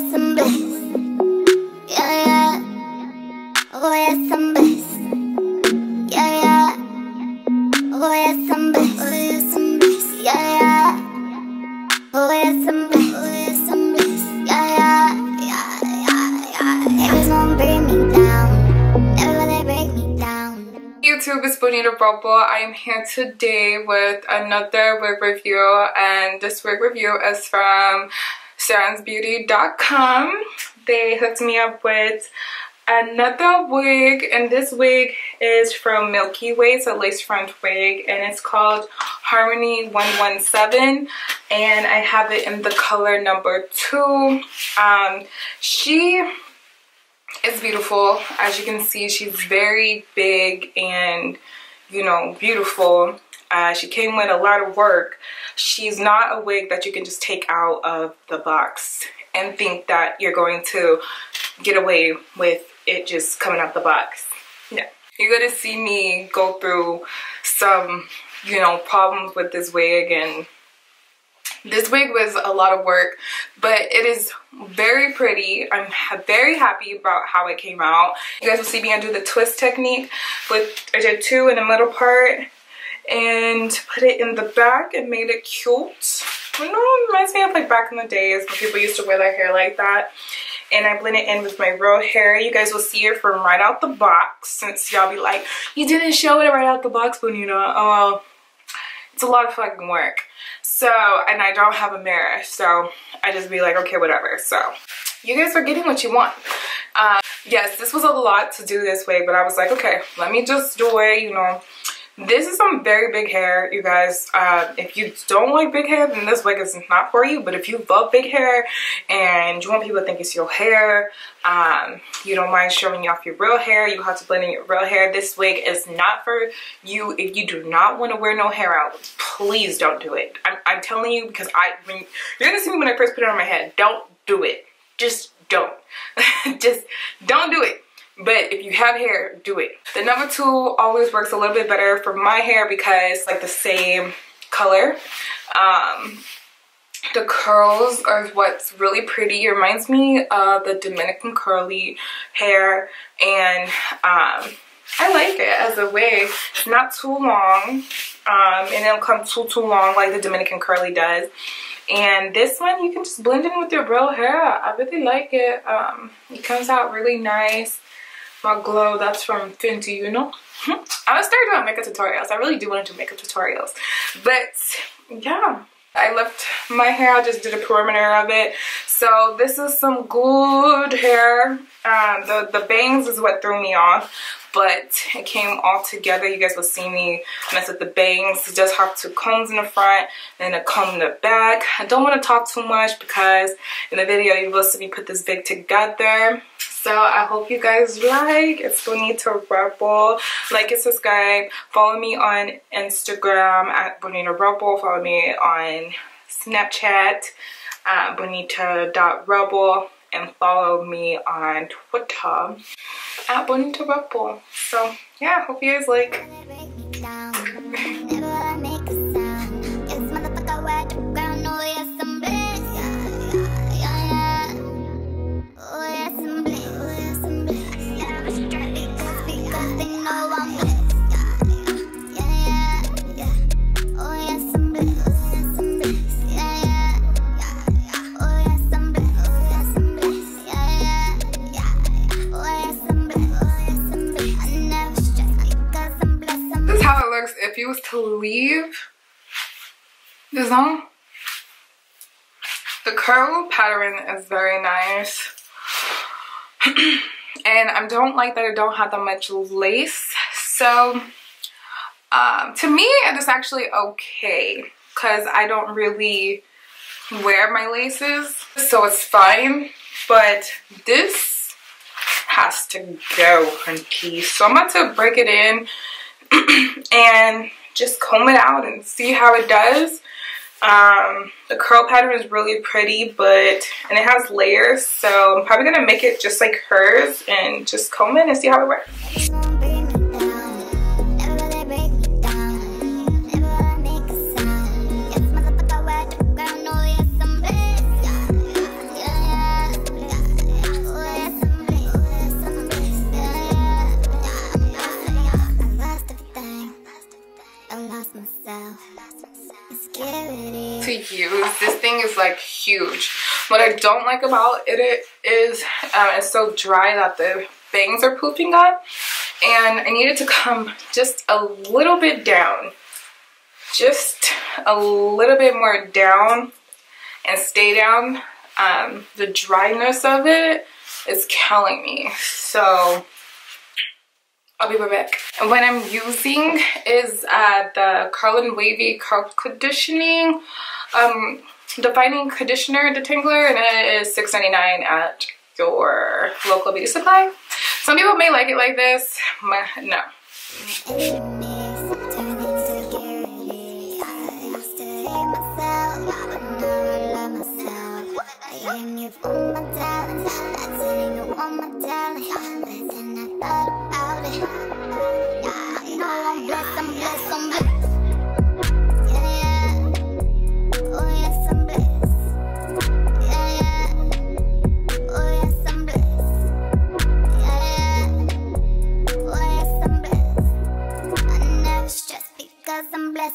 yes, I'm blessed. Yeah, yeah. Oh, yes, I'm blessed. Yeah, yeah. Oh, yes, I'm blessed. Oh, yes, I'm blessed. Yeah, yeah. Oh, yes, I'm blessed. Oh, yes, I'm blessed. Yeah, yeah. Yeah, yeah, yeah. Haters won't bring me down. Never will they break me down. YouTube, it's Bonitarebel. I am here today with another wig review, and this wig review is from SAMSBEAUTY.com. They hooked me up with another wig, and this wig is from MILKY. It's a lace front wig, and it's called Harmony 117, and I have it in the color number 2. She is beautiful. As you can see, she's very big and, you know, beautiful. She came with a lot of work. She's not a wig that you can just take out of the box and think that you're going to get away with it just coming out the box. Yeah, you're gonna see me go through some, you know, problems with this wig, and this wig was a lot of work, but it is very pretty. I'm very happy about how it came out. You guys will see me undo the twist technique with, I did 2 in the middle part and put it in the back and made it cute. You know, it reminds me of like back in the days when people used to wear their hair like that. And I blend it in with my real hair. You guys will see it from right out the box, since y'all be like, you didn't show it right out the box, Bonita. Oh, well, it's a lot of fucking work. So, and I don't have a mirror, so I just be like, okay, whatever. So you guys are getting what you want. Yes, this was a lot to do this way, but I was like, okay, let me just do it, you know. This is some very big hair, you guys. If you don't like big hair, then this wig is not for you. But if you love big hair and you want people to think it's your hair, you don't mind showing off your real hair, you have to blend in your real hair, this wig is not for you. If you do not want to wear no hair out, please don't do it. I'm telling you, because you're gonna see me when I first put it on my head. Don't do it. Just don't. Just don't do it. But if you have hair, do it. The number 2 always works a little bit better for my hair because like the same color. The curls are what's really pretty. It reminds me of the Dominican curly hair, and I like it as a wig. It's not too long, and it don't come too long like the Dominican curly does. And this one you can just blend in with your real hair. I really like it. It comes out really nice. My glow, that's from Fenty, you know. I was starting doing makeup tutorials. I really do want to do makeup tutorials, but yeah, I left my hair. I just did a perimeter of it. So this is some good hair. The bangs is what threw me off, but it came all together. You guys will see me mess with the bangs. You just have 2 combs in the front and a comb in the back. I don't want to talk too much because in the video you will see me put this wig together. So I hope you guys like. It's Bonitarebel. Like and subscribe. Follow me on Instagram at Bonitarebel. Follow me on Snapchat at bonita.rebel. And follow me on Twitter at Bonitarebel. So yeah, hope you guys like. If you was to leave this on, the curl pattern is very nice. And I don't like that it don't have that much lace. So to me it is actually okay because I don't really wear my laces, so it's fine. But this has to go, hunky. So I'm about to break it in and just comb it out and see how it does. The curl pattern is really pretty, and it has layers, so I'm probably gonna make it just like hers and just comb it and see how it works. huge. What I don't like about it is it's so dry that the bangs are poofing up, and I need it to come just a little bit down, just a little bit more down and stay down. The dryness of it is killing me, so I'll be right back. And what I'm using is the Curl & Wavy Curl Conditioning Defining Conditioner Detangler, and it is $6.99 at your local beauty supply. Some people may like it like this, but no.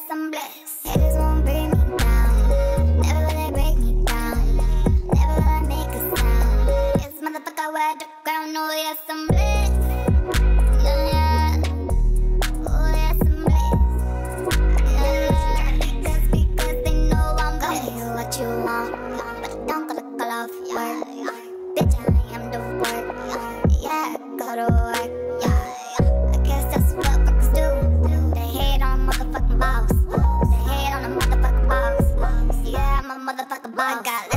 I'm blessed. Haters won't bring me down. Never will they break me down. Never will I make a sound. Yes, motherfucker, wear the ground. Oh, yes, I'm blessed. Yeah. Oh, yes, I'm blessed. Yeah. Because they know I'm gonna tell you what you want, but don't go to call off work. Bitch, I am the work. Yeah, go to work. Yeah. I guess that's what fuckers do. They hate on motherfucking boss. They hate on a motherfucking boss. Yeah, I'm a motherfucking boss. I got